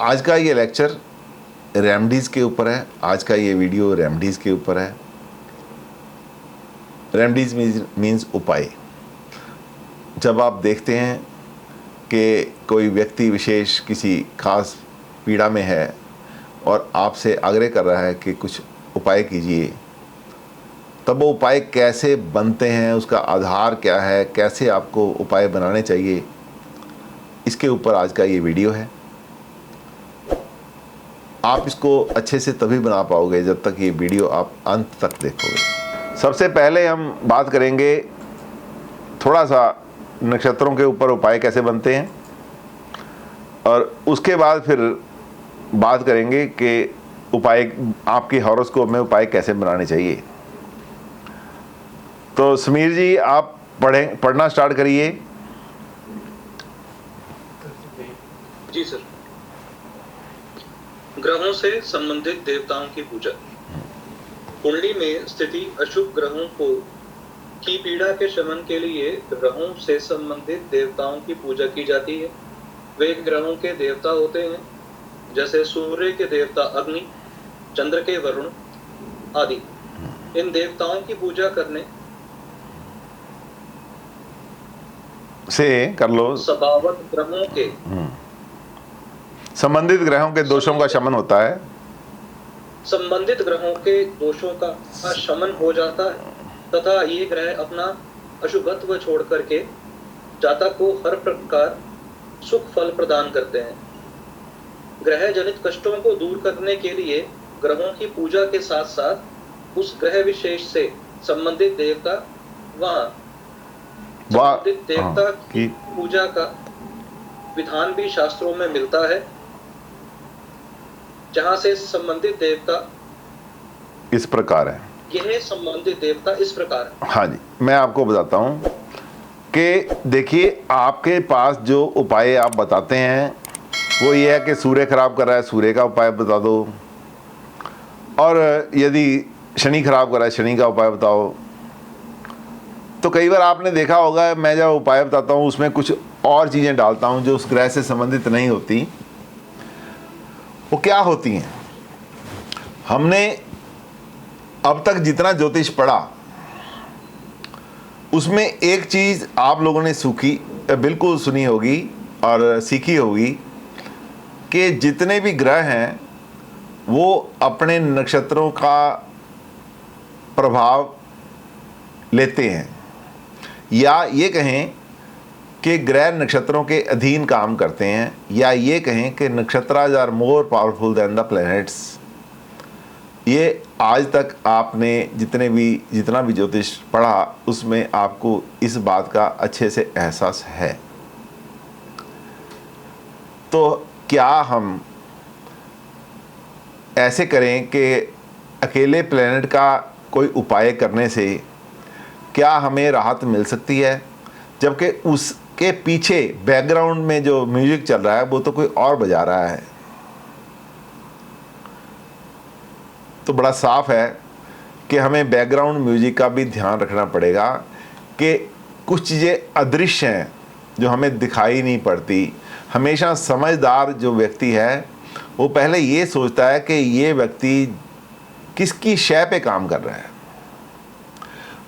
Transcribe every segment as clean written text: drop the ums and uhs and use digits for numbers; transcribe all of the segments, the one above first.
आज का ये लेक्चर रेमडीज़ के ऊपर है। आज का ये वीडियो रेमडीज़ के ऊपर है। रेमडीज़ मीन्स उपाय। जब आप देखते हैं कि कोई व्यक्ति विशेष किसी खास पीड़ा में है और आपसे आग्रह कर रहा है कि कुछ उपाय कीजिए, तब वो उपाय कैसे बनते हैं, उसका आधार क्या है, कैसे आपको उपाय बनाने चाहिए, इसके ऊपर आज का ये वीडियो है। आप इसको अच्छे से तभी बना पाओगे जब तक ये वीडियो आप अंत तक देखोगे। सबसे पहले हम बात करेंगे थोड़ा सा नक्षत्रों के ऊपर उपाय कैसे बनते हैं, और उसके बाद फिर बात करेंगे कि उपाय आपकी हॉरोस्कोप में उपाय कैसे बनाने चाहिए। तो समीर जी, आप पढ़ना स्टार्ट करिए। जी सर। ग्रहों से संबंधित देवताओं की पूजा। कुंडली में स्थिति अशुभ ग्रहों की पीड़ा के शमन के लिए ग्रहों से संबंधित देवताओं की पूजा की जाती है। वे ग्रहों के देवता होते हैं, जैसे सूर्य के देवता अग्नि, चंद्र के वरुण आदि। इन देवताओं की पूजा करने से कर लो। स्वभावत ग्रहों के संबंधित ग्रहों के दोषों का शमन होता है। संबंधित ग्रहों के दोषों का शमन हो जाता है तथा ये ग्रह अपना अशुभत्व छोड़ करके जातक को हर प्रकार सुख फल प्रदान करते हैं। ग्रह जनित कष्टों को दूर करने के लिए ग्रहों की पूजा के साथ साथ उस ग्रह विशेष से संबंधित देवता संबंधित देवता की पूजा का विधान भी शास्त्रों में मिलता है, जहां से संबंधित देवता इस प्रकार है। यह संबंधित देवता इस प्रकार है। हाँ जी, मैं आपको बताता हूँ कि देखिए, आपके पास जो उपाय आप बताते हैं वो ये है कि सूर्य खराब कर रहा है, सूर्य का उपाय बता दो, और यदि शनि खराब कर रहा है, शनि का उपाय बताओ। तो कई बार आपने देखा होगा, मैं जब उपाय बताता हूँ उसमें कुछ और चीज़ें डालता हूँ जो उस ग्रह से संबंधित नहीं होती। वो क्या होती हैं? हमने अब तक जितना ज्योतिष पढ़ा उसमें एक चीज़ आप लोगों ने बिल्कुल सुनी होगी और सीखी होगी कि जितने भी ग्रह हैं वो अपने नक्षत्रों का प्रभाव लेते हैं, या ये कहें कि ग्रह नक्षत्रों के अधीन काम करते हैं, या ये कहें कि नक्षत्राज are more powerful than the planets. ये आज तक आपने जितना भी ज्योतिष पढ़ा उसमें आपको इस बात का अच्छे से एहसास है। तो क्या हम ऐसे करें कि अकेले प्लैनेट का कोई उपाय करने से क्या हमें राहत मिल सकती है, जबकि उसके पीछे बैकग्राउंड में जो म्यूजिक चल रहा है वो तो कोई और बजा रहा है? तो बड़ा साफ है कि हमें बैकग्राउंड म्यूजिक का भी ध्यान रखना पड़ेगा कि कुछ चीज़ें अदृश्य हैं जो हमें दिखाई नहीं पड़ती। हमेशा समझदार जो व्यक्ति है वो पहले ये सोचता है कि ये व्यक्ति किसकी शय पे काम कर रहा है।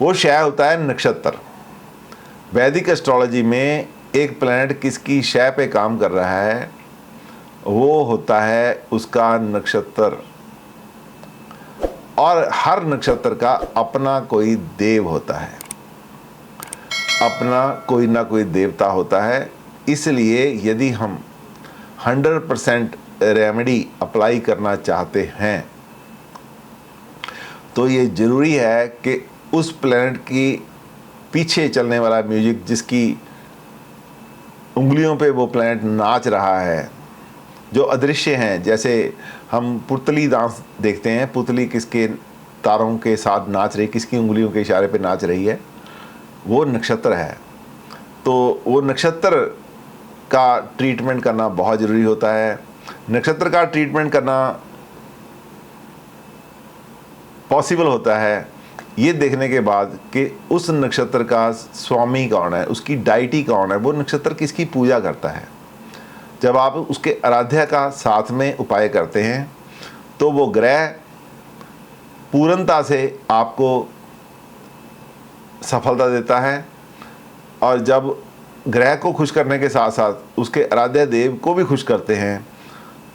वो शय होता है नक्षत्र। वैदिक एस्ट्रोलॉजी में एक प्लैनेट किसकी शय पे काम कर रहा है वो होता है उसका नक्षत्र, और हर नक्षत्र का अपना कोई देव होता है, अपना कोई ना कोई देवता होता है। इसलिए यदि हम 100% रेमेडी अप्लाई करना चाहते हैं तो ये ज़रूरी है कि उस प्लैनेट की पीछे चलने वाला म्यूजिक, जिसकी उंगलियों पे वो प्लैनेट नाच रहा है, जो अदृश्य हैं, जैसे हम पुतली डांस देखते हैं, पुतली किसके तारों के साथ नाच रही, किसकी उंगलियों के इशारे पे नाच रही है, वो नक्षत्र है। तो वो नक्षत्र का ट्रीटमेंट करना बहुत ज़रूरी होता है। नक्षत्र का ट्रीटमेंट करना पॉसिबल होता है ये देखने के बाद कि उस नक्षत्र का स्वामी कौन है, उसकी डाइटी कौन है, वो नक्षत्र किसकी पूजा करता है। जब आप उसके आराध्या का साथ में उपाय करते हैं तो वो ग्रह पूर्णता से आपको सफलता देता है। और जब ग्रह को खुश करने के साथ साथ उसके आराध्य देव को भी खुश करते हैं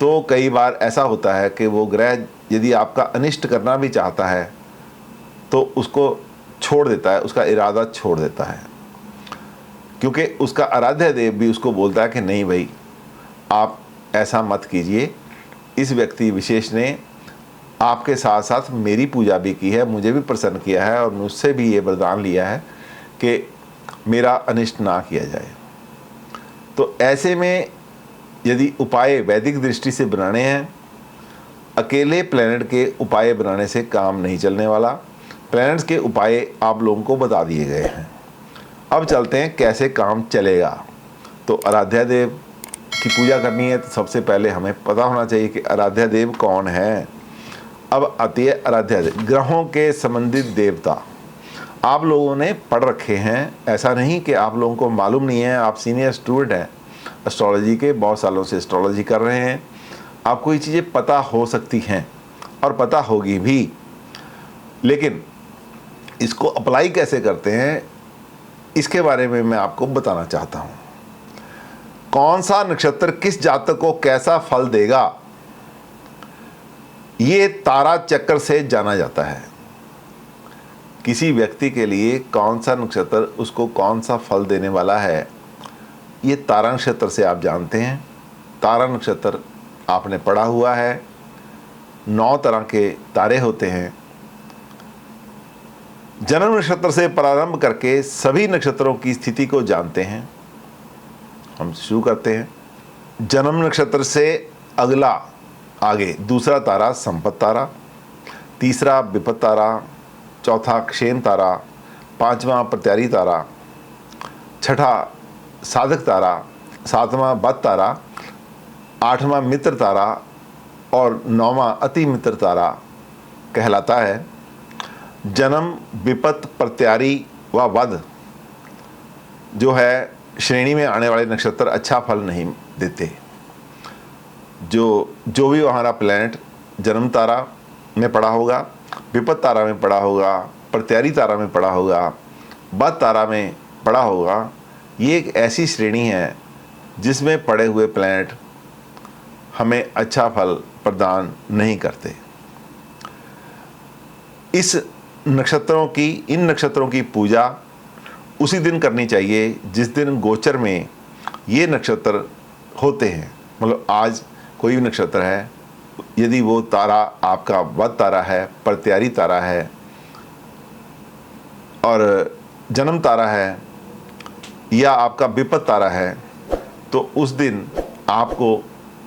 तो कई बार ऐसा होता है कि वो ग्रह यदि आपका अनिष्ट करना भी चाहता है तो उसको छोड़ देता है, उसका इरादा छोड़ देता है, क्योंकि उसका आराध्य देव भी उसको बोलता है कि नहीं भाई, आप ऐसा मत कीजिए। इस व्यक्ति विशेष ने आपके साथ साथ मेरी पूजा भी की है, मुझे भी प्रसन्न किया है और मुझसे भी ये वरदान लिया है कि मेरा अनिष्ट ना किया जाए। तो ऐसे में यदि उपाय वैदिक दृष्टि से बनाने हैं, अकेले प्लैनेट के उपाय बनाने से काम नहीं चलने वाला। प्लैनेट्स के उपाय आप लोगों को बता दिए गए हैं। अब चलते हैं कैसे काम चलेगा। तो आराध्या देव की पूजा करनी है तो सबसे पहले हमें पता होना चाहिए कि आराध्या देव कौन है। अब आती है आराध्या देव, ग्रहों के संबंधित देवता। आप लोगों ने पढ़ रखे हैं, ऐसा नहीं कि आप लोगों को मालूम नहीं है। आप सीनियर स्टूडेंट हैं एस्ट्रोलॉजी के, बहुत सालों से एस्ट्रोलॉजी कर रहे हैं, आपको ये चीज़ें पता हो सकती हैं और पता होगी भी। लेकिन इसको अप्लाई कैसे करते हैं इसके बारे में मैं आपको बताना चाहता हूँ। कौन सा नक्षत्र किस जातक को कैसा फल देगा, ये तारा चक्र से जाना जाता है। किसी व्यक्ति के लिए कौन सा नक्षत्र उसको कौन सा फल देने वाला है, ये तारा नक्षत्र से आप जानते हैं। तारा नक्षत्र आपने पढ़ा हुआ है, 9 तरह के तारे होते हैं। जन्म नक्षत्र से प्रारंभ करके सभी नक्षत्रों की स्थिति को जानते हैं। हम शुरू करते हैं। जन्म नक्षत्र से अगला आगे दूसरा तारा संपत तारा, तीसरा विपत तारा, चौथा क्षेम तारा, पांचवा प्रत्यारी तारा, छठा साधक तारा, सातवां बद तारा, आठवां मित्र तारा और 9वां अति मित्र तारा कहलाता है। जन्म विपत प्रत्यारी व वध जो है श्रेणी में आने वाले नक्षत्र अच्छा फल नहीं देते। जो भी हमारा प्लैनेट जन्म तारा में पड़ा होगा, विपत तारा में पड़ा होगा, प्रत्यारी तारा में पड़ा होगा, बद तारा में पड़ा होगा, ये एक ऐसी श्रेणी है जिसमें पड़े हुए प्लैनेट हमें अच्छा फल प्रदान नहीं करते। इन नक्षत्रों की पूजा उसी दिन करनी चाहिए जिस दिन गोचर में ये नक्षत्र होते हैं। मतलब आज कोई भी नक्षत्र है, यदि वो तारा आपका वध तारा है, प्रत्यारी तारा है और जन्म तारा है या आपका विपत तारा है, तो उस दिन आपको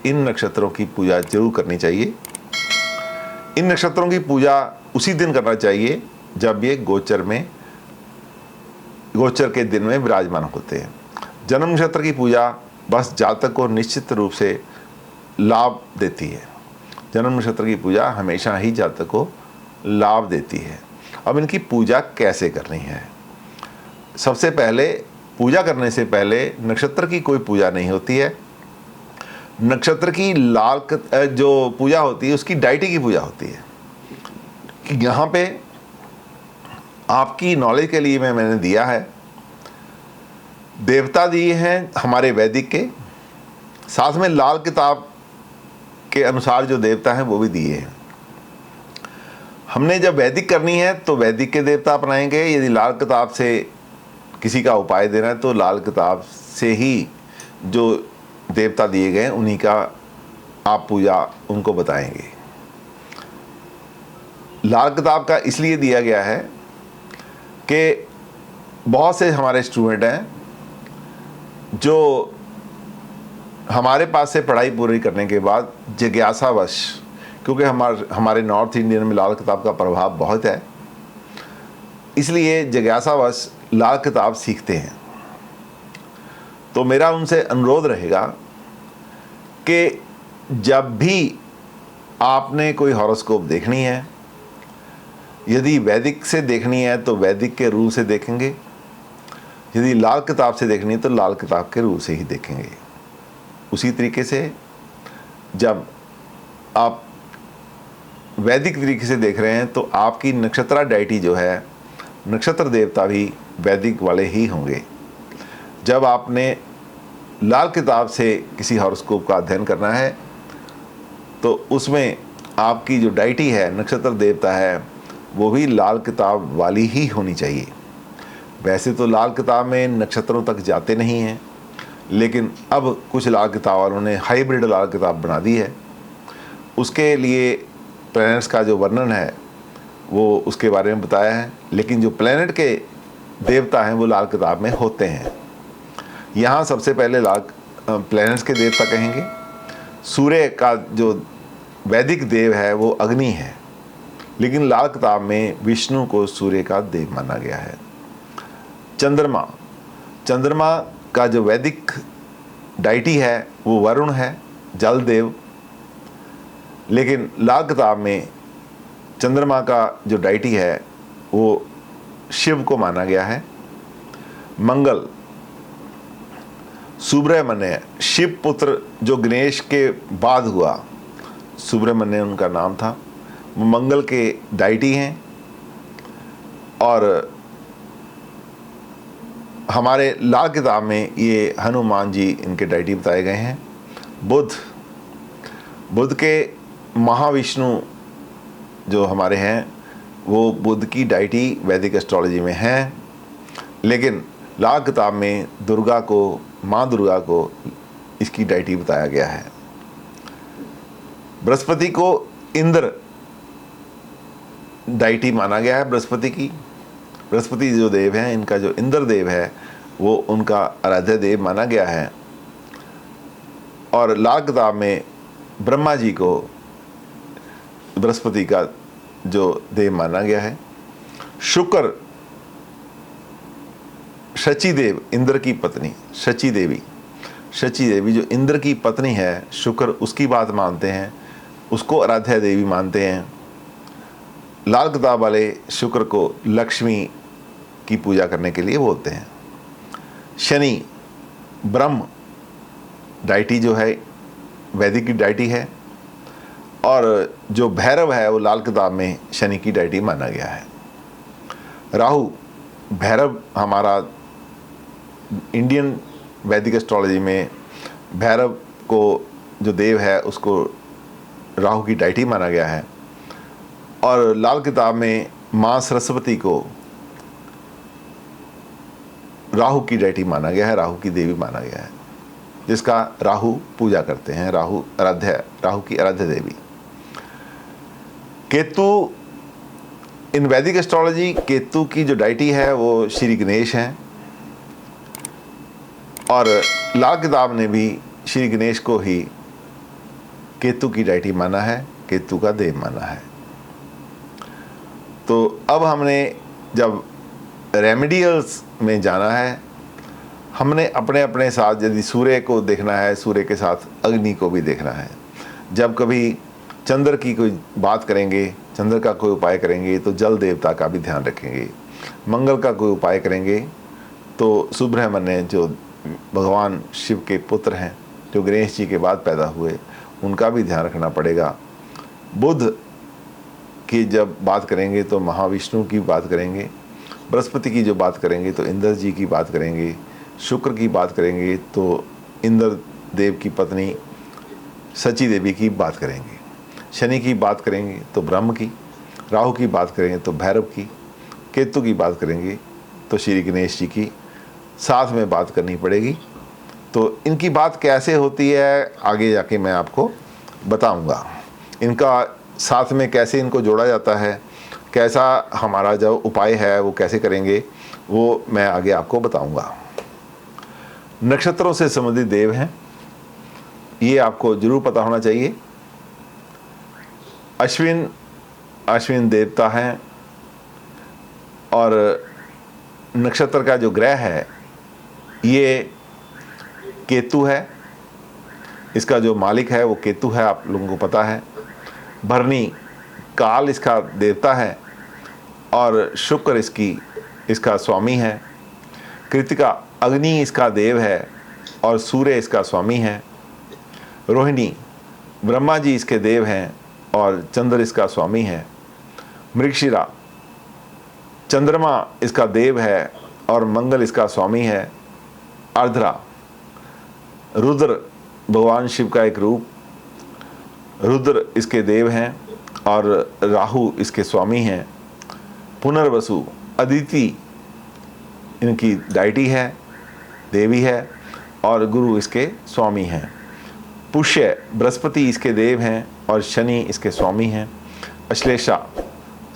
इन नक्षत्रों की पूजा जरूर करनी चाहिए। इन नक्षत्रों की पूजा उसी दिन करना चाहिए जब ये गोचर के दिन में विराजमान होते हैं। जन्म नक्षत्र की पूजा बस जातक को निश्चित रूप से लाभ देती है। जन्म नक्षत्र की पूजा हमेशा ही जातक को लाभ देती है। अब इनकी पूजा कैसे करनी है? सबसे पहले पूजा करने से पहले नक्षत्र की कोई पूजा नहीं होती है। नक्षत्र की जो पूजा होती है उसकी डायटी की पूजा होती है। यहाँ पे आपकी नॉलेज के लिए मैंने दिया है, देवता दिए हैं हमारे वैदिक के, साथ में लाल किताब के अनुसार जो देवता हैं वो भी दिए हैं। हमने जब वैदिक करनी है तो वैदिक के देवता अपनाएंगे। यदि लाल किताब से किसी का उपाय देना है तो लाल किताब से ही जो देवता दिए गए उन्हीं का आप पूजा उनको बताएंगे। लाल किताब का इसलिए दिया गया है कि बहुत से हमारे स्टूडेंट हैं जो हमारे पास से पढ़ाई पूरी करने के बाद जिज्ञासावश, क्योंकि हमारे नॉर्थ इंडियन में लाल किताब का प्रभाव बहुत है, इसलिए जिज्ञासावश लाल किताब सीखते हैं। तो मेरा उनसे अनुरोध रहेगा कि जब भी आपने कोई हॉरोस्कोप देखनी है, यदि वैदिक से देखनी है तो वैदिक के रूल से देखेंगे, यदि लाल किताब से देखनी है तो लाल किताब के रूल से ही देखेंगे। उसी तरीके से जब आप वैदिक तरीके से देख रहे हैं तो आपकी नक्षत्रा डाइटी जो है, नक्षत्र देवता भी वैदिक वाले ही होंगे। जब आपने लाल किताब से किसी हॉरोस्कोप का अध्ययन करना है तो उसमें आपकी जो डाइटी है, नक्षत्र देवता है, वो भी लाल किताब वाली ही होनी चाहिए। वैसे तो लाल किताब में नक्षत्रों तक जाते नहीं हैं, लेकिन अब कुछ लाल किताब वालों ने हाइब्रिड लाल किताब बना दी है। उसके लिए प्लैनेट्स का जो वर्णन है वो उसके बारे में बताया है, लेकिन जो प्लैनेट के देवता हैं वो लाल किताब में होते हैं। यहाँ सबसे पहले लाल प्लैनेट्स के देवता कहेंगे। सूर्य का जो वैदिक देव है वो अग्नि है, लेकिन लाल किताब में विष्णु को सूर्य का देव माना गया है। चंद्रमा, चंद्रमा का जो वैदिक डाइटी है वो वरुण है, जल देव, लेकिन लाल किताब में चंद्रमा का जो डाइटी है वो शिव को माना गया है। मंगल, सुब्रमण्य, शिव पुत्र जो गणेश के बाद हुआ, सुब्रमण्य उनका नाम था, वो मंगल के डाइटी हैं। और हमारे लाल किताब में ये हनुमान जी इनके डाइटी बताए गए हैं। बुध, बुध के महाविष्णु जो हमारे हैं वो बुध की डाइटी वैदिक एस्ट्रोलॉजी में है, लेकिन लाल किताब में दुर्गा को, माँ दुर्गा को इसकी डाइटी बताया गया है। बृहस्पति को इंद्र डाइटी माना गया है। बृहस्पति की, बृहस्पति जो देव हैं, इनका जो इंद्र देव है वो उनका आराध्य देव माना गया है। और लाल किताब में ब्रह्मा जी को बृहस्पति का जो देव माना गया है। शुक्र, शची देव, इंद्र की पत्नी शची देवी, शची देवी जो इंद्र की पत्नी है, शुक्र उसकी बात मानते हैं, उसको आराध्या देवी मानते हैं। लाल किताब वाले शुक्र को लक्ष्मी की पूजा करने के लिए बोलते हैं। शनि, ब्रह्म डाइटी जो है वैदिक की डाइटी है, और जो भैरव है वो लाल किताब में शनि की डाइटी माना गया है। राहु, भैरव हमारा इंडियन वैदिक एस्ट्रोलॉजी में भैरव को जो देव है उसको राहु की डाइटी माना गया है। और लाल किताब में माँ सरस्वती को राहु की डाइटी माना गया है, राहु की देवी माना गया है, जिसका राहु पूजा करते हैं, राहु की आराध्य देवी। केतु, इन वैदिक एस्ट्रोलॉजी केतु की जो डाइटी है वो श्री गणेश हैं, और लाल किताब ने भी श्री गणेश को ही केतु की डाइटी माना है, केतु का देव माना है। तो अब हमने जब रेमेडियल्स में जाना है, हमने अपने अपने साथ यदि सूर्य को देखना है, सूर्य के साथ अग्नि को भी देखना है। जब कभी चंद्र की कोई बात करेंगे, चंद्र का कोई उपाय करेंगे तो जल देवता का भी ध्यान रखेंगे। मंगल का कोई उपाय करेंगे तो सुब्रमण्य जो भगवान शिव के पुत्र हैं, जो गणेश जी के बाद पैदा हुए, उनका भी ध्यान रखना पड़ेगा। बुध की जब बात करेंगे तो महाविष्णु की बात करेंगे। बृहस्पति की जो बात करेंगे तो इंद्र जी की बात करेंगे। शुक्र की बात करेंगे तो इंद्र देव की पत्नी शची देवी की बात करेंगे। शनि की बात करेंगे तो ब्रह्म की। राहु की बात करेंगे तो भैरव की। केतु की बात करेंगे तो श्री गणेश जी की साथ में बात करनी पड़ेगी। तो इनकी बात कैसे होती है आगे जाके मैं आपको बताऊंगा। इनका साथ में कैसे इनको जोड़ा जाता है, कैसा हमारा जो उपाय है वो कैसे करेंगे, वो मैं आगे आपको बताऊंगा। नक्षत्रों से संबंधित देव हैं, ये आपको जरूर पता होना चाहिए। अश्विन देवता हैं, और नक्षत्र का जो ग्रह है ये केतु है। इसका जो मालिक है वो केतु है, आप लोगों को पता है। भरणी, काल इसका देवता है, और शुक्र इसका स्वामी है। कृतिका, अग्नि इसका देव है, और सूर्य इसका स्वामी है। रोहिणी, ब्रह्मा जी इसके देव हैं और चंद्र इसका स्वामी है। मृगशिरा, चंद्रमा इसका देव है और मंगल इसका स्वामी है। आर्द्रा, रुद्र भगवान शिव का एक रूप, रुद्र इसके देव हैं और राहु इसके स्वामी हैं। पुनर्वसु, अदिति इनकी डाइटी है, देवी है और गुरु इसके स्वामी हैं। पुष्य, बृहस्पति इसके देव हैं और शनि इसके स्वामी हैं। अश्लेषा,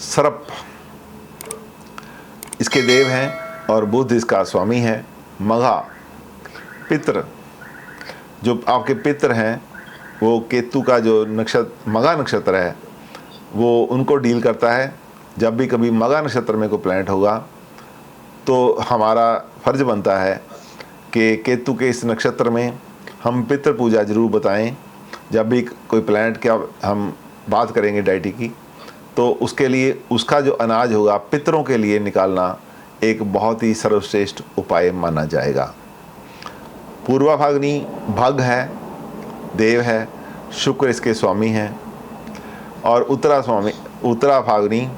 सर्प इसके देव हैं और बुध इसका स्वामी है। मघा, पितृ, जो आपके पितृ हैं वो केतु का जो नक्षत्र मघा नक्षत्र है वो उनको डील करता है। जब भी कभी मघा नक्षत्र में कोई प्लैनेट होगा तो हमारा फर्ज बनता है कि केतु के इस नक्षत्र में हम पितृ पूजा जरूर बताएं। जब भी कोई प्लैनेट का हम बात करेंगे डाइटी की, तो उसके लिए उसका जो अनाज होगा पितरों के लिए निकालना एक बहुत ही सर्वश्रेष्ठ उपाय माना जाएगा। पूर्वा फाल्गुनी भग है, देव है, शुक्र इसके स्वामी हैं। और उत्तरा फाल्गुनी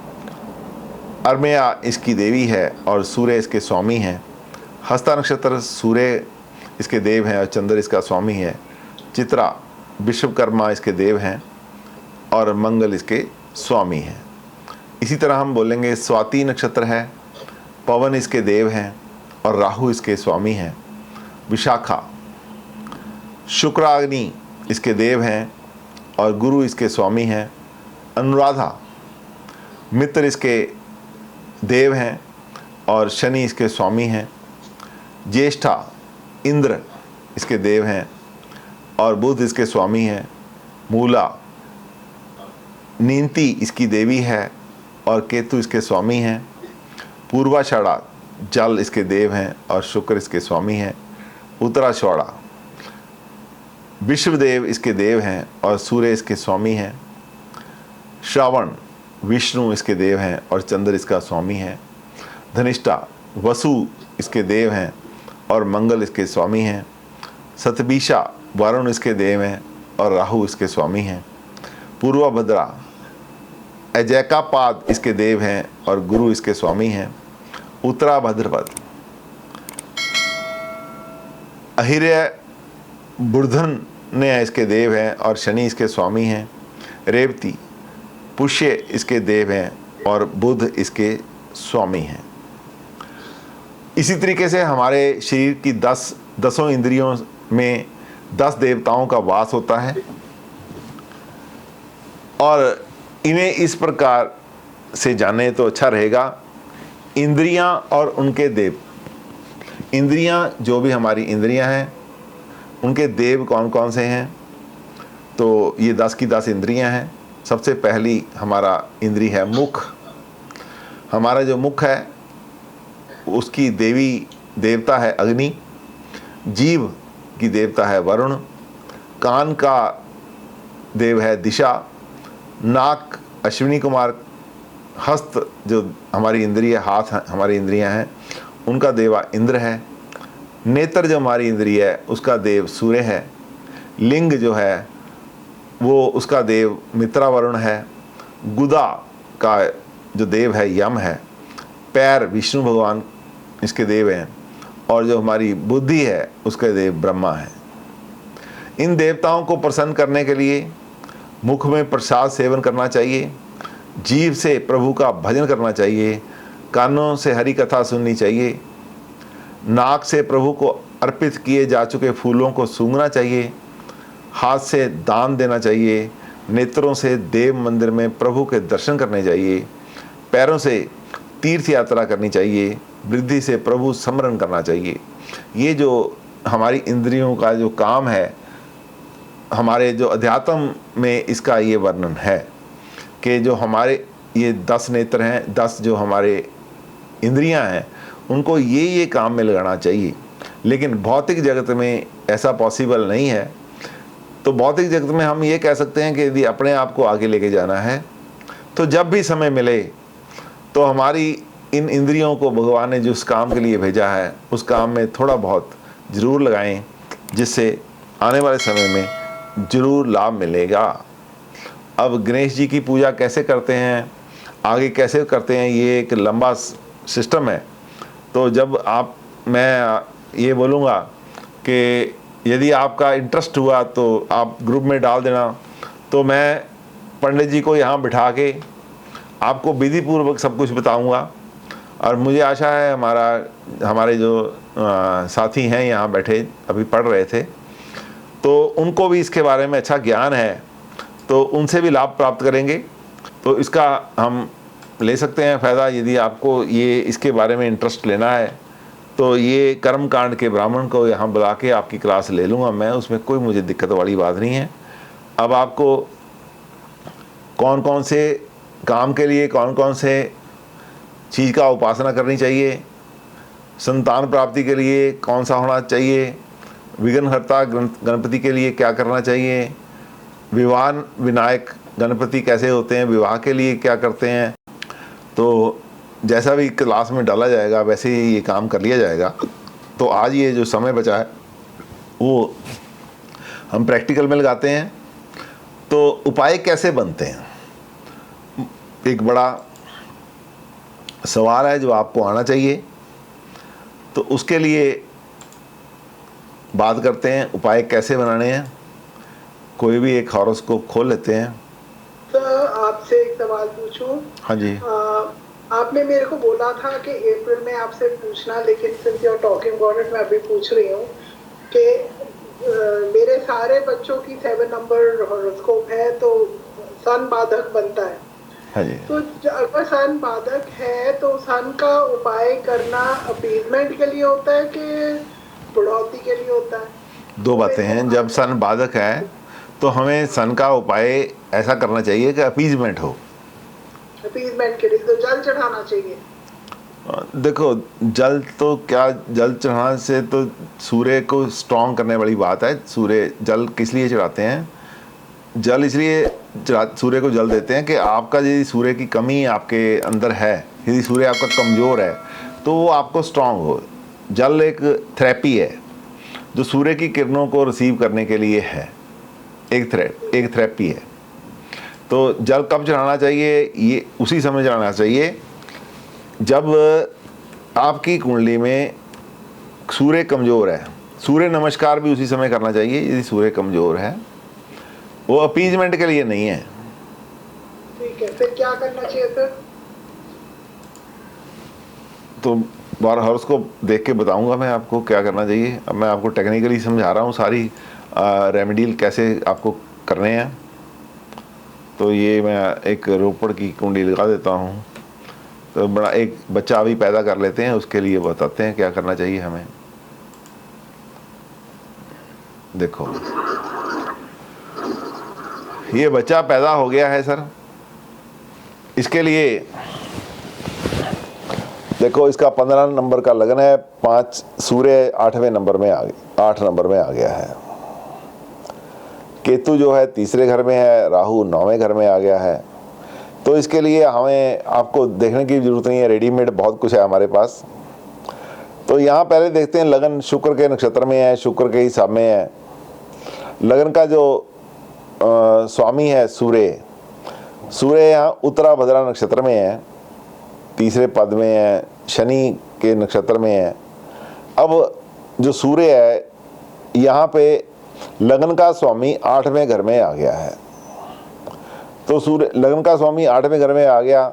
अर्मया इसकी देवी है और सूर्य इसके स्वामी हैं। हस्ता नक्षत्र सूर्य इसके देव हैं और चंद्र इसका स्वामी है। चित्रा, विश्वकर्मा इसके देव हैं और मंगल इसके स्वामी हैं। इसी तरह हम बोलेंगे स्वाति नक्षत्र है, पवन इसके देव हैं और राहु इसके स्वामी हैं। विशाखा, शुक्राग्नि इसके देव हैं और गुरु इसके स्वामी हैं। अनुराधा, मित्र इसके देव हैं और शनि इसके स्वामी हैं। ज्येष्ठा, इंद्र इसके देव हैं और बुध इसके स्वामी हैं। मूला, नीति इसकी देवी है और केतु इसके स्वामी हैं। पूर्वाषाढ़ा, जल इसके देव हैं और शुक्र इसके स्वामी हैं। उत्तराषाढ़ा, विश्वदेव इसके देव हैं और सूर्य इसके स्वामी हैं। श्रावण, विष्णु इसके देव हैं और चंद्र इसका स्वामी है। धनिष्ठा, वसु इसके देव हैं और मंगल इसके स्वामी हैं। सतभिषा, वरुण इसके देव हैं और राहु इसके स्वामी हैं। पूर्वभद्रा, अजैकापाद इसके देव हैं और गुरु इसके स्वामी हैं। उत्तरा भाद्रपद, अहिर्य बुर्धन ने इसके देव हैं और शनि इसके स्वामी हैं। रेवती, पुष्य इसके देव हैं और बुध इसके स्वामी हैं। इसी तरीके से हमारे शरीर की दसों इंद्रियों में 10 देवताओं का वास होता है और इन्हें इस प्रकार से जाने तो अच्छा रहेगा। इंद्रियां और उनके देव, इंद्रियां जो भी हमारी इंद्रियां हैं उनके देव कौन कौन से हैं, तो ये 10 की 10 इंद्रियां हैं। सबसे पहली हमारा इंद्री है मुख। हमारा जो मुख है उसकी देवी देवता है अग्नि। जीव की देवता है वरुण। कान का देव है दिशा। नाक अश्विनी कुमार। हस्त जो हमारी इंद्रिय हाथ हमारी इंद्रियां हैं उनका देवा इंद्र है। नेत्र जो हमारी इंद्रिय है उसका देव सूर्य है। लिंग जो है वो उसका देव मित्रा वरुण है। गुदा का जो देव है यम है। पैर विष्णु भगवान इसके देव हैं और जो हमारी बुद्धि है उसके देव ब्रह्मा है। इन देवताओं को प्रसन्न करने के लिए मुख में प्रसाद सेवन करना चाहिए। जीभ से प्रभु का भजन करना चाहिए। कानों से हरि कथा सुननी चाहिए। नाक से प्रभु को अर्पित किए जा चुके फूलों को सूंघना चाहिए। हाथ से दान देना चाहिए। नेत्रों से देव मंदिर में प्रभु के दर्शन करने चाहिए। पैरों से तीर्थ यात्रा करनी चाहिए। वृद्धि से प्रभु स्मरण करना चाहिए। ये जो हमारी इंद्रियों का जो काम है, हमारे जो अध्यात्म में इसका ये वर्णन है कि जो हमारे ये 10 नेत्र हैं, 10 जो हमारे इंद्रियां हैं, उनको ये काम में लगाना चाहिए। लेकिन भौतिक जगत में ऐसा पॉसिबल नहीं है। तो भौतिक जगत में हम ये कह सकते हैं कि यदि अपने आप को आगे लेके जाना है तो जब भी समय मिले तो हमारी इन इंद्रियों को भगवान ने जिस काम के लिए भेजा है उस काम में थोड़ा बहुत ज़रूर लगाएं, जिससे आने वाले समय में जरूर लाभ मिलेगा। अब गणेश जी की पूजा कैसे करते हैं, आगे कैसे करते हैं, ये एक लंबा सिस्टम है। तो जब मैं ये बोलूँगा कि यदि आपका इंटरेस्ट हुआ तो आप ग्रुप में डाल देना, तो मैं पंडित जी को यहाँ बिठा के आपको विधि पूर्वक सब कुछ बताऊँगा। और मुझे आशा है हमारे जो साथी हैं यहाँ बैठे अभी पढ़ रहे थे, तो उनको भी इसके बारे में अच्छा ज्ञान है, तो उनसे भी लाभ प्राप्त करेंगे। तो इसका हम ले सकते हैं फ़ायदा। यदि आपको ये इसके बारे में इंटरेस्ट लेना है तो ये कर्म कांड के ब्राह्मण को यहाँ बुला के आपकी क्लास ले लूँगा मैं, उसमें कोई मुझे दिक्कत वाली बात नहीं है। अब आपको कौन कौन से काम के लिए कौन कौन से चीज़ का उपासना करनी चाहिए, संतान प्राप्ति के लिए कौन सा होना चाहिए, विघ्नहर्ता गणपति के लिए क्या करना चाहिए, विवाह विनायक गणपति कैसे होते हैं, विवाह के लिए क्या करते हैं, तो जैसा भी क्लास में डाला जाएगा वैसे ही ये काम कर लिया जाएगा। तो आज ये जो समय बचा है वो हम प्रैक्टिकल में लगाते हैं। तो उपाय कैसे बनते हैं, एक बड़ा सवाल है जो आपको आना चाहिए। तो उसके लिए बात करते हैं उपाय कैसे बनाने हैं। कोई भी एक हॉरोस्कोप खोल लेते हैं। तो आपसे एक सवाल पूछूं? हाँ जी। आपने मेरे को बोला था कि अप्रैल में आपसे पूछना, लेकिन since you are talking about it मैं अभी पूछ रही हूँ कि मेरे सारे बच्चों की 7 नंबर हॉरोस्कोप है तो सन बाधक बनता है। हाँ जी। तो अगर सन बाधक है तो सन का उपाय करना अपीजमेंट के लिए होता है कि बढ़ोतरी के लिए होता है? दो बातें हैं। जब सन बाधक है तो हमें सन का उपाय ऐसा करना चाहिए कि अपीजमेंट हो। अपीजमेंट के लिए तो जल चढ़ाना चाहिए। देखो जल तो क्या, जल चढ़ाने से तो सूर्य को स्ट्रॉन्ग करने वाली बात है। सूर्य जल किस लिए चढ़ाते हैं? जल इसलिए सूर्य को जल देते हैं कि आपका यदि सूर्य की कमी आपके अंदर है, यदि सूर्य आपका कमज़ोर है तो वो आपको स्ट्रॉन्ग हो। जल एक थेरेपी है जो सूर्य की किरणों को रिसीव करने के लिए है, एक थेरेपी है। तो जल कब चढ़ाना चाहिए? ये उसी समय चढ़ाना चाहिए जब आपकी कुंडली में सूर्य कमज़ोर है। सूर्य नमस्कार भी उसी समय करना चाहिए यदि सूर्य कमज़ोर है, वो अपीजमेंट के लिए नहीं है। ठीक है, फिर क्या करना चाहिए फिर? तो बार हॉरोस्कोप देख के बताऊंगा मैं आपको क्या करना चाहिए। अब मैं आपको टेक्निकली समझा रहा हूँ सारी रेमेडियल कैसे आपको करने हैं। तो ये मैं एक रोपड़ की कुंडली लगा देता हूँ। तो बड़ा एक बच्चा अभी पैदा कर लेते हैं, उसके लिए बताते हैं क्या करना चाहिए हमें। देखो ये बच्चा पैदा हो गया है सर। इसके लिए देखो इसका 15 नंबर का लगन है, 5 सूर्य 8वें नंबर में आ गया, 8 नंबर में आ गया है। केतु जो है तीसरे घर में है, राहु 9वें घर में आ गया है। तो इसके लिए हमें आपको देखने की जरूरत नहीं है, रेडीमेड बहुत कुछ है हमारे पास। तो यहाँ पहले देखते हैं लगन शुक्र के नक्षत्र में है, शुक्र के हिसाब में है। लगन का जो स्वामी है सूर्य, सूर्य यहाँ उत्तरा भद्रा नक्षत्र में है, तीसरे पद में है, शनि के नक्षत्र में है। अब जो सूर्य है यहाँ पे लगन का स्वामी 8वें घर में आ गया है। तो सूर्य लगन का स्वामी 8वें घर में आ गया,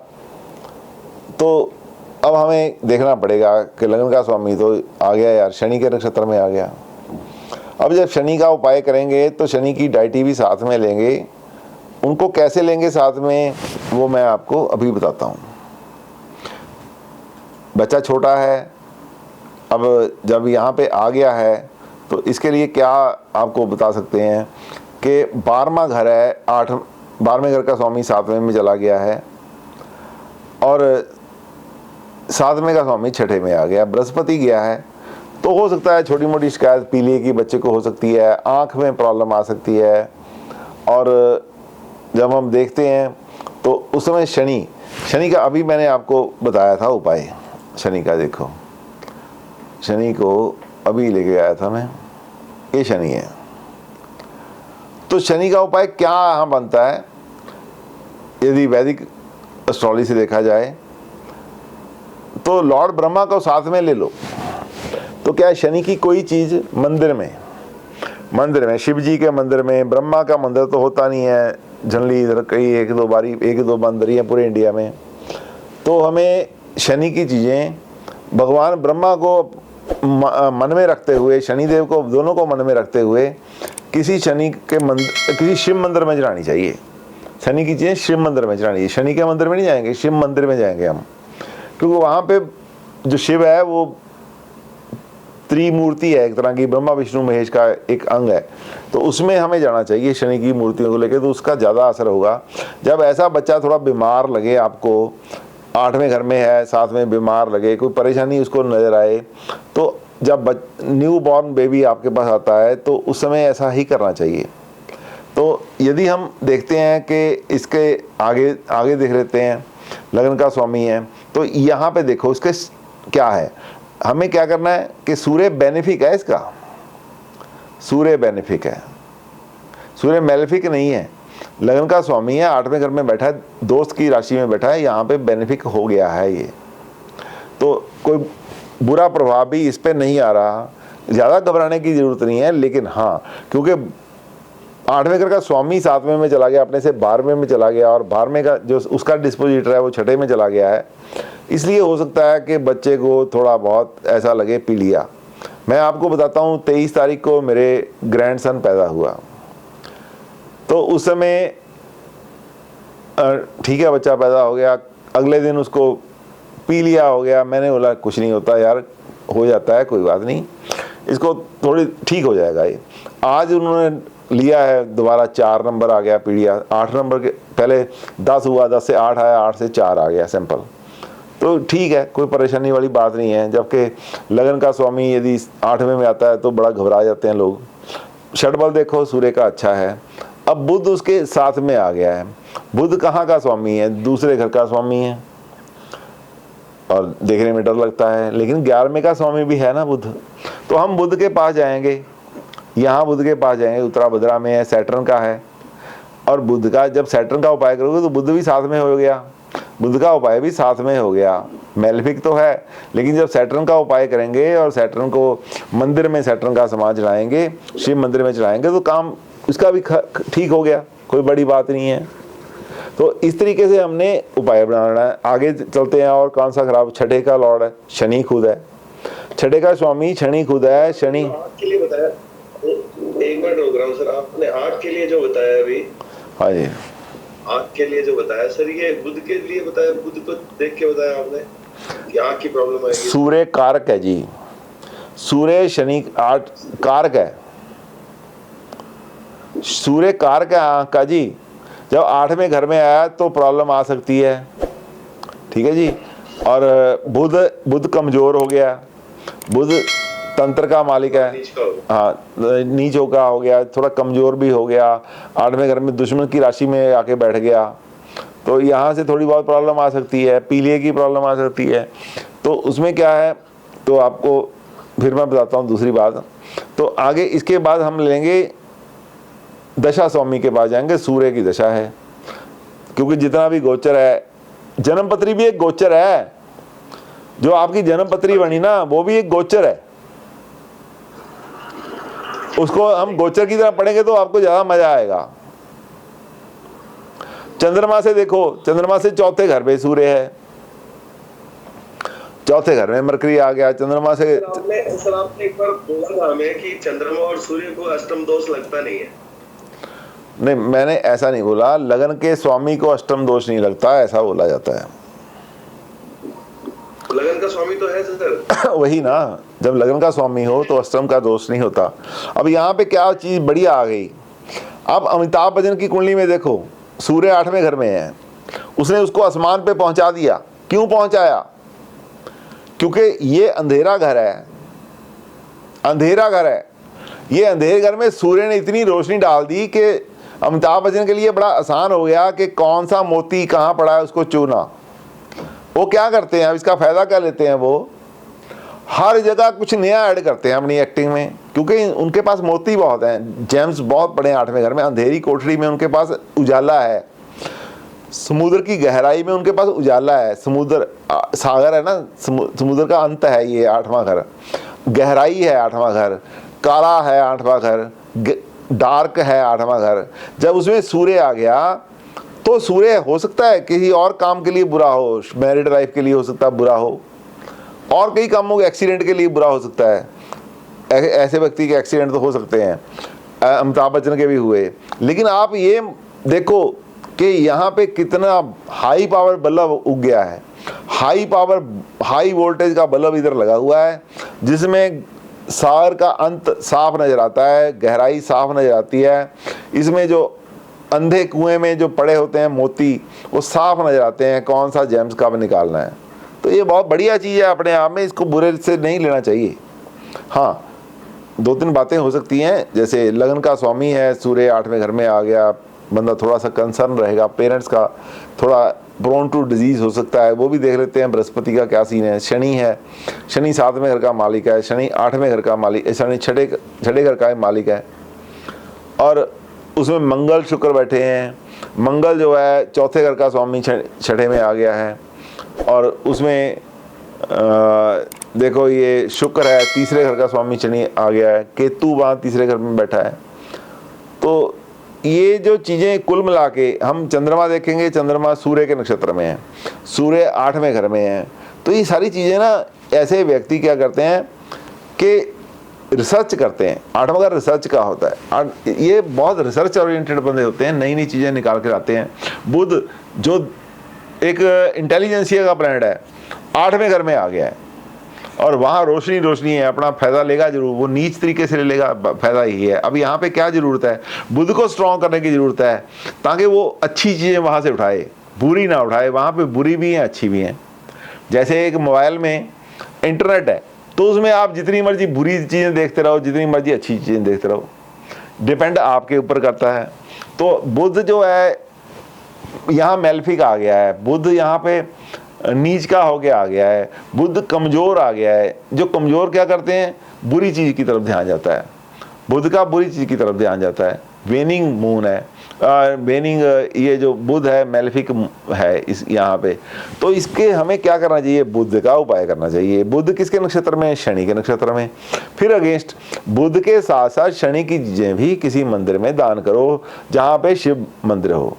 तो अब हमें देखना पड़ेगा कि लगन का स्वामी तो आ गया यार, शनि के नक्षत्र में आ गया। अब जब शनि का उपाय करेंगे तो शनि की डायटी भी साथ में लेंगे। उनको कैसे लेंगे साथ में वो मैं आपको अभी बताता हूँ। बच्चा छोटा है, अब जब यहाँ पे आ गया है तो इसके लिए क्या आपको बता सकते हैं कि 12वां घर है, 12वें घर का स्वामी 7वें में चला गया है और 7वें का स्वामी 6ठे में आ गया, बृहस्पति गया है। तो हो सकता है छोटी मोटी शिकायत पीलिए की बच्चे को हो सकती है, आँख में प्रॉब्लम आ सकती है। और जब हम देखते हैं तो उस समय शनि का अभी मैंने आपको बताया था उपाय शनि का। देखो शनि को अभी लेके आया था मैं, ये शनि है। तो शनि का उपाय क्या यहाँ बनता है? यदि वैदिक एस्ट्रोलॉजी से देखा जाए तो लॉर्ड ब्रह्मा को साथ में ले लो। तो क्या है, शनि की कोई चीज़ मंदिर में शिव जी के मंदिर में, ब्रह्मा का मंदिर तो होता नहीं है जनरली, इधर कई एक दो मंदिर ही हैं पूरे इंडिया में। तो हमें शनि की चीज़ें भगवान ब्रह्मा को मन में रखते हुए, शनिदेव को, दोनों को मन में रखते हुए किसी शनि के मंदिर, किसी शिव मंदिर में चढ़ानी चाहिए। शनि की चीज़ें शिव मंदिर में चढ़ानी चाहिए। शनि के मंदिर में नहीं जाएंगे, शिव मंदिर में जाएंगे हम, क्योंकि वहाँ पे जो शिव है वो त्रिमूर्ति है, एक तरह की ब्रह्मा विष्णु महेश का एक अंग है। तो उसमें हमें जाना चाहिए शनि की मूर्तियों को लेकर, तो उसका ज़्यादा असर होगा। जब ऐसा बच्चा थोड़ा बीमार लगे, आपको 8वें घर में है, 7 में बीमार लगे, कोई परेशानी उसको नज़र आए, तो जब न्यू बॉर्न बेबी आपके पास आता है तो उस समय ऐसा ही करना चाहिए। तो यदि हम देखते हैं कि इसके आगे देख लेते हैं, लगन का स्वामी है, तो यहाँ पे देखो इसके क्या है। हमें क्या करना है कि सूर्य बेनिफिक है, इसका सूर्य बेनिफिक है, सूर्य मेलेफिक नहीं है। लगन का स्वामी है, 8वें घर में बैठा है, दोस्त की राशि में बैठा है, यहाँ पे बेनिफिक हो गया है ये। तो कोई बुरा प्रभाव भी इस पे नहीं आ रहा, ज़्यादा घबराने की ज़रूरत नहीं है। लेकिन हाँ, क्योंकि 8वें घर का स्वामी 7वें में चला गया, अपने से 12वें में चला गया, और 12वें का जो उसका डिस्पोजिटर है वो 6ठे में चला गया है, इसलिए हो सकता है कि बच्चे को थोड़ा बहुत ऐसा लगे पीलिया। मैं आपको बताता हूँ, 23 तारीख को मेरे ग्रैंडसन पैदा हुआ, तो उस समय ठीक है बच्चा पैदा हो गया, अगले दिन उसको पीलिया हो गया। मैंने बोला कुछ नहीं होता यार, हो जाता है, कोई बात नहीं, इसको थोड़ी ठीक हो जाएगा ये। आज उन्होंने लिया है दोबारा, 4 नंबर आ गया पीलिया। 8 नंबर के पहले 10 हुआ, 10 से 8 आया, 8 से 4 आ गया सैंपल। तो ठीक है, कोई परेशानी वाली बात नहीं है। जबकि लगन का स्वामी यदि 8वें में आता है तो बड़ा घबरा जाते हैं लोग। षटबल देखो सूर्य का अच्छा है। अब बुध उसके साथ में आ गया है। बुध कहाँ का स्वामी है? दूसरे घर का स्वामी है, और देखने में डर लगता है, लेकिन 11वें का स्वामी भी है ना बुध। तो हम बुध के पास जाएंगे, यहाँ बुध के पास जाएंगे, उत्तराभद्रा में है, सैटर्न का है। और बुध का जब सैटर्न का उपाय करोगे तो बुध भी साथ में हो गया, बुध का उपाय भी साथ में हो गया। मेलेफिक तो है, लेकिन जब सैटर्न का उपाय करेंगे और सैटर्न को मंदिर में सैटर्न का सामान चढ़ाएंगे, शिव मंदिर में चढ़ाएंगे, तो काम इसका भी ठीक हो गया, कोई बड़ी बात नहीं है। तो इस तरीके से हमने उपाय बनाना है। आगे चलते हैं, और कौन सा खराब? 6ठे का लॉर्ड है, शनि खुद है, 6ठे का स्वामी शनि खुद है। शनि के लिए बताया, एक मिनट रोक रहा हूँ सर, आपने 8 के लिए जो बताया अभी, हाँ जी, 8 के लिए जो बताया सर, ये बुध के लिए बताया, बुध को देख के बताया आपने कि आँख की प्रॉब्लम आएगी। सूर्य कारक है जी, सूर्य शनि 8 कारक है, सूर्य कारक है आँख का जी। जब 8वें घर में आया तो प्रॉब्लम आ सकती है, ठीक है जी। और बुध कमजोर हो गया, बुध तंत्र का मालिक है, हाँ, नीचों का हो गया, थोड़ा कमजोर भी हो गया, 8वें घर में दुश्मन की राशि में आके बैठ गया, तो यहाँ से थोड़ी बहुत प्रॉब्लम आ सकती है, पीलिए की प्रॉब्लम आ सकती है। तो उसमें क्या है, तो आपको फिर मैं बताता हूँ दूसरी बात। तो आगे इसके बाद हम लेंगे दशा स्वामी के पास जाएंगे, सूर्य की दशा है, क्योंकि जितना भी गोचर है, जन्मपत्री भी एक गोचर है, जो आपकी जन्मपत्री बनी ना वो भी एक गोचर है। उसको हम गोचर की तरह पढ़ेंगे तो आपको ज्यादा मजा आएगा। चंद्रमा से देखो, चंद्रमा से 4थे घर पे सूर्य है, 4थे घर में मरकरी आ गया। चंद्रमा से सर आपने एक बार बोला था हमें कि चंद्रमा और सूर्य को अष्टम दोष लगता नहीं है। नहीं, मैंने ऐसा नहीं बोला, लगन के स्वामी को अष्टम दोष नहीं लगता, ऐसा बोला जाता है। लगन का स्वामी तो है सर। वही ना, जब लगन का स्वामी हो तो अष्टम का दोष नहीं होता। अब यहाँ पे क्या चीज बढ़िया आ गई, अब अमिताभ बच्चन की कुंडली में देखो, सूर्य 8वें घर में है, उसने उसको आसमान पे पहुंचा दिया। क्यों पहुंचाया? क्योंकि ये अंधेरा घर है, अंधेरा घर है। ये अंधेरे घर में सूर्य ने इतनी रोशनी डाल दी कि अमिताभ बच्चन के लिए बड़ा आसान हो गया कि कौन सा मोती कहाँ पड़ा है उसको चुना। वो क्या करते हैं, अब इसका फायदा क्या लेते हैं वो, हर जगह कुछ नया ऐड करते हैं अपनी एक्टिंग में, क्योंकि उनके पास मोती बहुत हैं, जेम्स बहुत पड़े हैं 8वें घर में। अंधेरी कोठरी में उनके पास उजाला है, समुद्र की गहराई में उनके पास उजाला है। समुद्र सागर है ना, समुद्र का अंत है ये 8वां घर, गहराई है 8वां घर, काला है 8वां घर, डार्क है 8वां घर। जब उसमें सूर्य आ गया तो सूर्य हो सकता है किसी और काम के लिए बुरा हो, मैरिड लाइफ के लिए हो सकता है बुरा हो, और कई कामों के एक्सीडेंट के लिए बुरा हो सकता है। ऐसे व्यक्ति के एक्सीडेंट तो हो सकते हैं, अमिताभ बच्चन के भी हुए। लेकिन आप ये देखो कि यहाँ पे कितना हाई पावर बल्ब उग गया है, हाई पावर हाई वोल्टेज का बल्ब इधर लगा हुआ है, जिसमें सागर का अंत साफ नजर आता है, गहराई साफ नजर आती है। इसमें जो अंधे कुएं में जो पड़े होते हैं मोती, वो साफ नजर आते हैं, कौन सा जेम्स कब निकालना है। तो ये बहुत बढ़िया चीज़ है अपने आप में, इसको बुरे से नहीं लेना चाहिए। हाँ, 2-3 बातें हो सकती हैं, जैसे लगन का स्वामी है, सूर्य 8वें घर में आ गया, बंदा थोड़ा सा कंसर्न रहेगा, पेरेंट्स का थोड़ा प्रोन टू डिजीज़ हो सकता है, वो भी देख लेते हैं। बृहस्पति का क्या सीन है, शनि है, शनि 7वें घर का मालिक है, शनि 8वें घर का मालिक, शनि छठे घर का मालिक है, और उसमें मंगल शुक्र बैठे हैं। मंगल जो है 4थे घर का स्वामी छठे में आ गया है, और उसमें देखो ये शुक्र है 3रे घर का स्वामी शनि आ गया है, केतु वहाँ 3रे घर में बैठा है। तो ये जो चीज़ें कुल मिला के हम चंद्रमा देखेंगे, चंद्रमा सूर्य के नक्षत्र में है, सूर्य 8वें घर में है। तो ये सारी चीज़ें ना, ऐसे व्यक्ति क्या करते हैं कि रिसर्च करते हैं। 8वां घर रिसर्च का होता है, ये बहुत रिसर्च ओरिएंटेड बंदे होते हैं, नई नई चीज़ें निकाल के लाते हैं। बुध जो एक इंटेलिजेंसिया का प्लैनेट है, 8वें घर में आ गया है, और वहाँ रोशनी रोशनी है, अपना फायदा लेगा जरूर, वो नीच तरीके से ले लेगा, फायदा ही है। अब यहाँ पे क्या ज़रूरत है, बुध को स्ट्रॉन्ग करने की ज़रूरत है, ताकि वो अच्छी चीज़ें वहाँ से उठाए, बुरी ना उठाए। वहाँ पे बुरी भी हैं, अच्छी भी हैं। जैसे एक मोबाइल में इंटरनेट है, तो उसमें आप जितनी मर्जी बुरी चीज़ें देखते रहो, जितनी मर्जी अच्छी चीज़ें देखते रहो, डिपेंड आपके ऊपर करता है। तो बुध जो है यहाँ मेल्फिक आ गया है, बुध यहाँ पे नीच का हो के आ गया है, बुध कमज़ोर आ गया है। जो कमज़ोर क्या करते हैं, बुरी चीज़ की तरफ ध्यान जाता है, बुध का बुरी चीज़ की तरफ ध्यान जाता है। वेनिंग मून है, वेनिंग ये जो बुध है मेल्फिक है इस यहाँ पे। तो इसके हमें क्या करना चाहिए, बुध का उपाय करना चाहिए। बुध किसके नक्षत्र में, शनि के नक्षत्र में। फिर अगेंस्ट बुध के साथ साथ शनि की चीज़ें भी किसी मंदिर में दान करो जहाँ पे शिव मंदिर हो।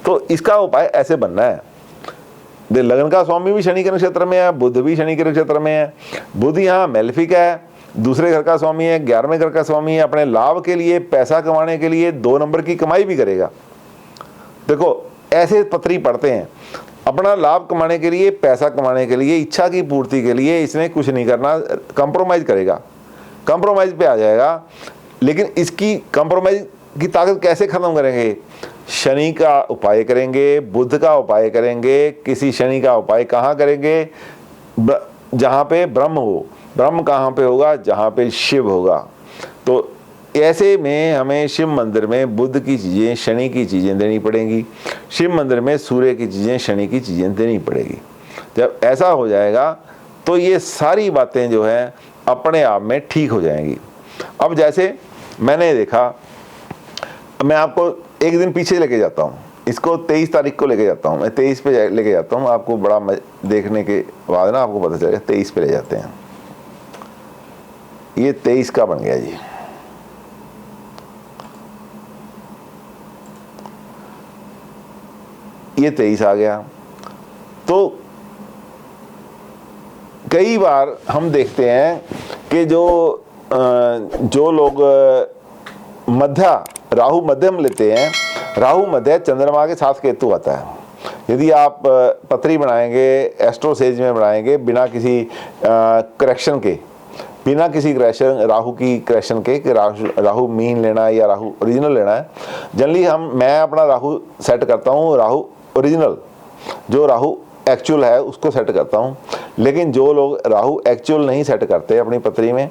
तो इसका उपाय ऐसे बनना है। लगन का स्वामी भी शनि के नक्षत्र में है, बुध भी शनि के नक्षत्र में है। बुध यहाँ मेल्फिक है, 2रे घर का स्वामी है, 11वें घर का स्वामी है। अपने लाभ के लिए, पैसा कमाने के लिए 2 नंबर की कमाई भी करेगा। देखो ऐसे पत्री पढ़ते हैं, अपना लाभ कमाने के लिए, पैसा कमाने के लिए, इच्छा की पूर्ति के लिए इसने कुछ नहीं करना, कंप्रोमाइज़ करेगा, कंप्रोमाइज़ पे आ जाएगा। लेकिन इसकी कंप्रोमाइज़ की ताकत कैसे ख़त्म करेंगे, शनि का उपाय करेंगे, बुध का उपाय करेंगे। किसी शनि का उपाय कहाँ करेंगे, जहाँ पे ब्रह्म हो। ब्रह्म कहाँ पे होगा, जहाँ पे शिव होगा। तो ऐसे में हमें शिव मंदिर में बुध की चीज़ें, शनि की चीज़ें देनी पड़ेंगी, शिव मंदिर में सूर्य की चीज़ें, शनि की चीज़ें देनी पड़ेगी। जब ऐसा हो जाएगा तो ये सारी बातें जो हैं अपने आप में ठीक हो जाएंगी। अब जैसे मैंने देखा, मैं आपको एक दिन पीछे लेके जाता हूँ, इसको 23 तारीख को लेके जाता हूँ मैं, 23 पे लेके जाता हूँ आपको। बड़ा देखने के बाद ना आपको पता चलेगा। 23 पे ले जाते हैं, ये 23 का बन गया जी। ये 23 आ गया। तो कई बार हम देखते हैं कि जो लोग राहु मध्यम लेते हैं, राहु मध्य चंद्रमा के साथ केतु आता है। यदि आप पत्री बनाएंगे, एस्ट्रोसेज में बनाएंगे, बिना किसी करेक्शन के, बिना किसी करेक्शन, राहु की करेक्शन के, कि राहु मीन लेना है या राहु ओरिजिनल लेना है। जनरली मैं अपना राहु सेट करता हूँ, राहु ओरिजिनल, जो राहु एक्चुअल है उसको सेट करता हूँ। लेकिन जो लोग राहु एक्चुअल नहीं सेट करते अपनी पत्री में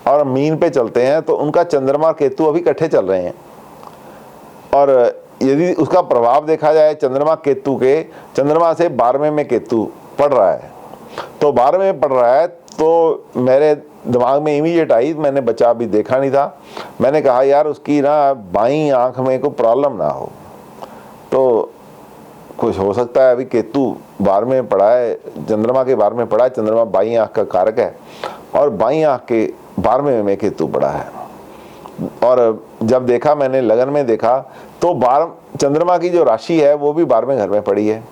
और मीन पे चलते हैं, तो उनका चंद्रमा केतु अभी इकट्ठे चल रहे हैं। और यदि उसका प्रभाव देखा जाए चंद्रमा केतु के, चंद्रमा से 12वें में केतु पड़ रहा है, तो 12वें में पड़ रहा है, तो मेरे दिमाग में इमीडिएट आई, मैंने बच्चा अभी देखा नहीं था, मैंने कहा यार उसकी ना बाईं आंख में कोई प्रॉब्लम ना हो, तो कुछ हो सकता है। अभी केतु 12वें में पड़ा है, चंद्रमा के 12वें में पड़ा है, चंद्रमा बाईं आंख का कारक है और बाईं आंख के 12वें में केतु पड़ा है। और जब देखा मैंने लगन में देखा तो चंद्रमा की जो राशि है वो भी 12वें घर में पड़ी है।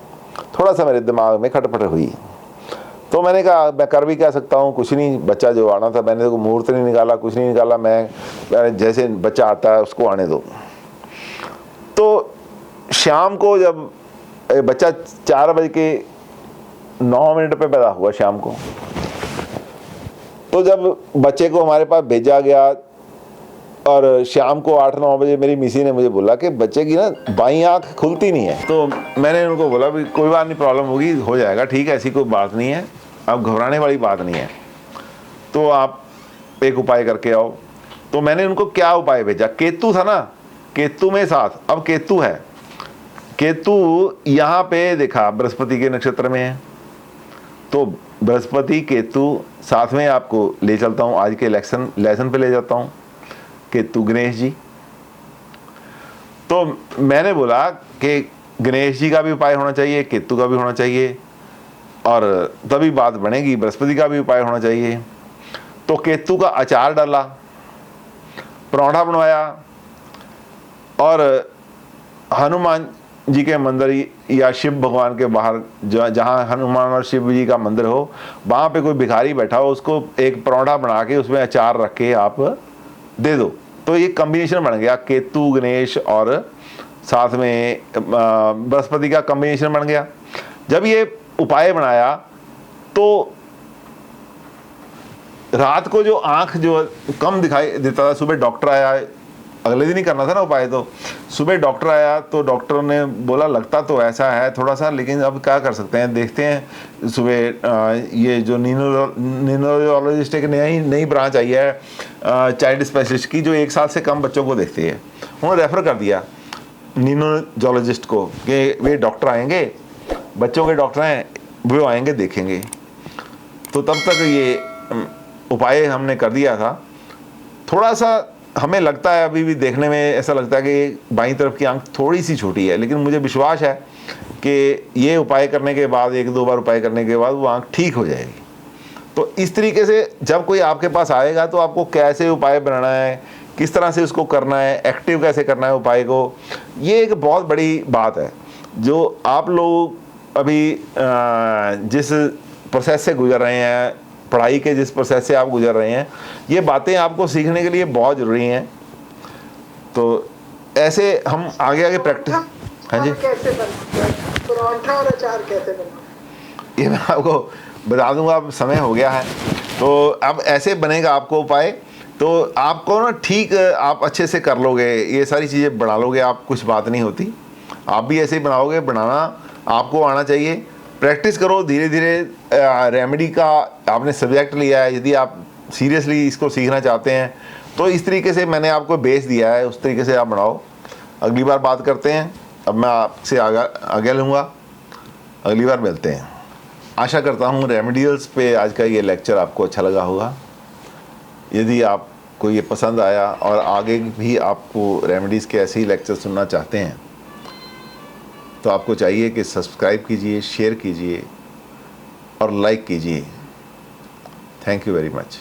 थोड़ा सा मेरे दिमाग में खटपट हुई, तो मैंने कहा मैं कर भी क्या सकता हूँ, कुछ नहीं, बच्चा जो आना था मैंने तो मुहूर्त नहीं निकाला, कुछ नहीं निकाला, मैं जैसे बच्चा आता है उसको आने दो। तो शाम को जब बच्चा 4:09 पे पैदा हुआ शाम को, तो जब बच्चे को हमारे पास भेजा गया और शाम को 8-9 बजे मेरी मिसी ने मुझे बोला कि बच्चे की ना बाईं आंख खुलती नहीं है। तो मैंने उनको बोला भी कोई बात नहीं, प्रॉब्लम होगी, हो जाएगा, ठीक है, ऐसी कोई बात नहीं है, अब घबराने वाली बात नहीं है, तो आप एक उपाय करके आओ। तो मैंने उनको क्या उपाय भेजा, केतु था ना, केतु में साथ, अब केतु है, केतु यहाँ पे देखा बृहस्पति के नक्षत्र में है, तो बृहस्पति केतु साथ में आपको ले चलता हूँ, आज के लेसन पे ले जाता हूँ, केतु गणेश जी। तो मैंने बोला कि गणेश जी का भी उपाय होना चाहिए, केतु का भी होना चाहिए, और तभी बात बनेगी, बृहस्पति का भी उपाय होना चाहिए। तो केतु का अचार डाला, पराठा बनवाया, और हनुमान जी के मंदिर या शिव भगवान के बाहर जहाँ हनुमान और शिव जी का मंदिर हो, वहाँ पे कोई भिखारी बैठा हो, उसको एक पराठा बना के उसमें अचार रख के आप दे दो। तो ये कॉम्बिनेशन बन गया, केतु गणेश और साथ में बृहस्पति का कॉम्बिनेशन बन गया। जब ये उपाय बनाया तो रात को जो आंख जो कम दिखाई देता था, सुबह डॉक्टर आया, अगले दिन ही करना था ना उपाय, तो सुबह डॉक्टर आया तो डॉक्टर ने बोला लगता तो ऐसा है थोड़ा सा, लेकिन अब क्या कर सकते हैं, देखते हैं। सुबह ये जो न्यूरोलॉजिस्ट एक नई ब्रांच आई है चाइल्ड स्पेशलिस्ट की, जो 1 साल से कम बच्चों को देखती है, उन्होंने रेफर कर दिया न्यूरोलॉजिस्ट को कि वे डॉक्टर आएंगे, बच्चों के डॉक्टर हैं, वो आएंगे देखेंगे। तो तब तक ये उपाय हमने कर दिया था। थोड़ा सा हमें लगता है अभी भी देखने में ऐसा लगता है कि बाईं तरफ की आंख थोड़ी सी छोटी है, लेकिन मुझे विश्वास है कि ये उपाय करने के बाद, 1-2 बार उपाय करने के बाद वो आंख ठीक हो जाएगी। तो इस तरीके से जब कोई आपके पास आएगा तो आपको कैसे उपाय बनाना है, किस तरह से उसको करना है, एक्टिव कैसे करना है उपाय को, ये एक बहुत बड़ी बात है जो आप लोग अभी जिस प्रोसेस से गुजर रहे हैं, पढ़ाई के जिस प्रोसेस से आप गुजर रहे हैं, ये बातें आपको सीखने के लिए बहुत ज़रूरी हैं। तो ऐसे हम आगे प्रैक्टिस। हाँ जी, कैसे बनता है पराठा और अचार कैसे बनता, ये मैं आपको बता दूंगा, अब समय हो गया है। तो अब ऐसे बनेगा आपको उपाय, तो आपको ना ठीक आप अच्छे से कर लोगे, ये सारी चीज़ें बना लोगे आप, कुछ बात नहीं होती, आप भी ऐसे ही बनाओगे। बनाना आपको आना चाहिए, प्रैक्टिस करो धीरे धीरे। रेमेडी का आपने सब्जेक्ट लिया है, यदि आप सीरियसली इसको सीखना चाहते हैं तो इस तरीके से मैंने आपको बेस दिया है, उस तरीके से आप बनाओ। अगली बार बात करते हैं, अब मैं आपसे आगे लूँगा, अगली बार मिलते हैं। आशा करता हूँ रेमेडियल्स पे आज का ये लेक्चर आपको अच्छा लगा होगा। यदि आपको ये पसंद आया और आगे भी आपको रेमेडीज़ के ऐसे ही लेक्चर सुनना चाहते हैं तो आपको चाहिए कि सब्सक्राइब कीजिए, शेयर कीजिए और लाइक कीजिए। Thank you very much.